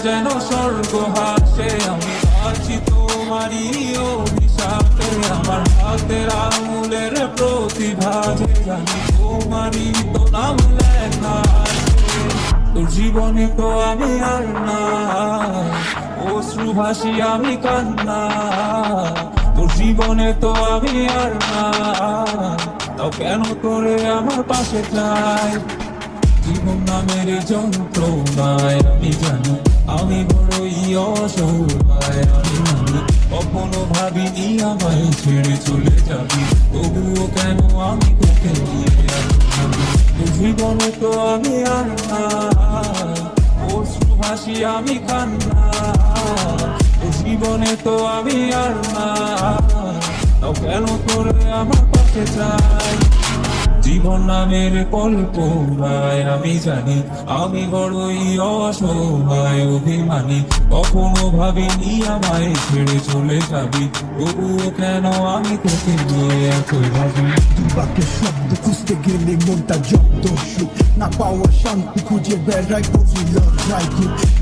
যেন স্বর্গ হাসে। আমি আছি তোমারই অভিশাপে, আমার হাতের আঙুলের প্রতিভা যে জানি তোমারই তো নাম লেখা আছে। তোর জীবনে তো আমি আর না, অশ্রু ভাসি আমি কান্না। তোর জীবনে তো আমি আর না, তাও কেন করে আমার পাশে চাই। জীবন নামের যন্ত্রণায় আমি জানি আমি বড়ই অসহায়। আমি জানি কখনো ভাবিনি আমায় ছেড়ে চলে যাবি, তবুও কেন আমি তোকে নিয়ে আসি। তোর জীবনে তো আমি আর না, অশ্রু ভাসি আমি কান্না। তোর জীবনে তো আমি আর না, তাও কেন করে আমার পাশে চাই। জীবন নামের কল্পনায় আমি জানি আমি বড়ই অসহায় অভিমানী। কখনো ভাবিনি আমায় ছেড়ে চলে যাবি, তবুও কেন আমি তোকে নিয়ে এতই ভাবি। দুবাকের শব্দ খুঁজতে গেলে মনটা জব্দ, সুখ না পাওয়ার শান্তি খুঁজে বেড়াই বুঝি লড়াই।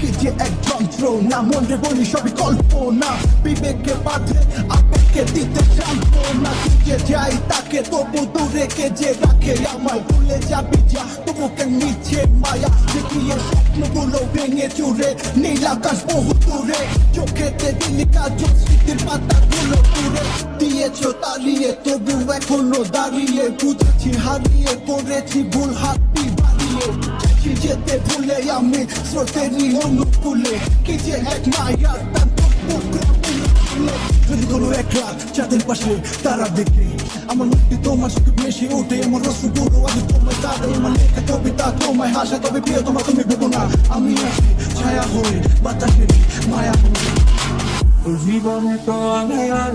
কে যে এক যন্ত্র না, মনে বলি সবই কল্পনা। বিবেকে বাঁধে আবেগকে দিতে সান্ত্বনা। খুঁজে যাই তাকে তবু দূরে কে যে রাখে আমায়। ভুলে যাবি যা তোমাকে নিচ্ছে মায়া, দেখিয়ে স্বপ্নগুলো ভেঙে চুরে নীল আকাশ বহু দূরে। চোখেতে দিলি কাজ স্মৃতির পাতাগুলো দূরে দিয়েছো তাড়িয়ে, তবু এখনো দাঁড়িয়ে। বুঝেছি হারিয়ে করেছি ভুল, হাতটি বাড়িয়ে যেতে ভুলে আমি স্রোতেরই অনুকূলে। কি যে এক মায়ার তার যদি কোনো এক রাত চাঁদের পাশে তারা দেখে, আমার মুক্তি তোমার চোখে ভেসে ওঠে। আমার রসগুলো আজ তোমায় তারে, আমার লেখা কবিতা তোমায় হাসা। তবে প্রিয় তোমার তুমি ভেবো না আমি আছি ছায়া হয়ে বাতাসের মায়া হয়ে। জীবনে তো আমি আর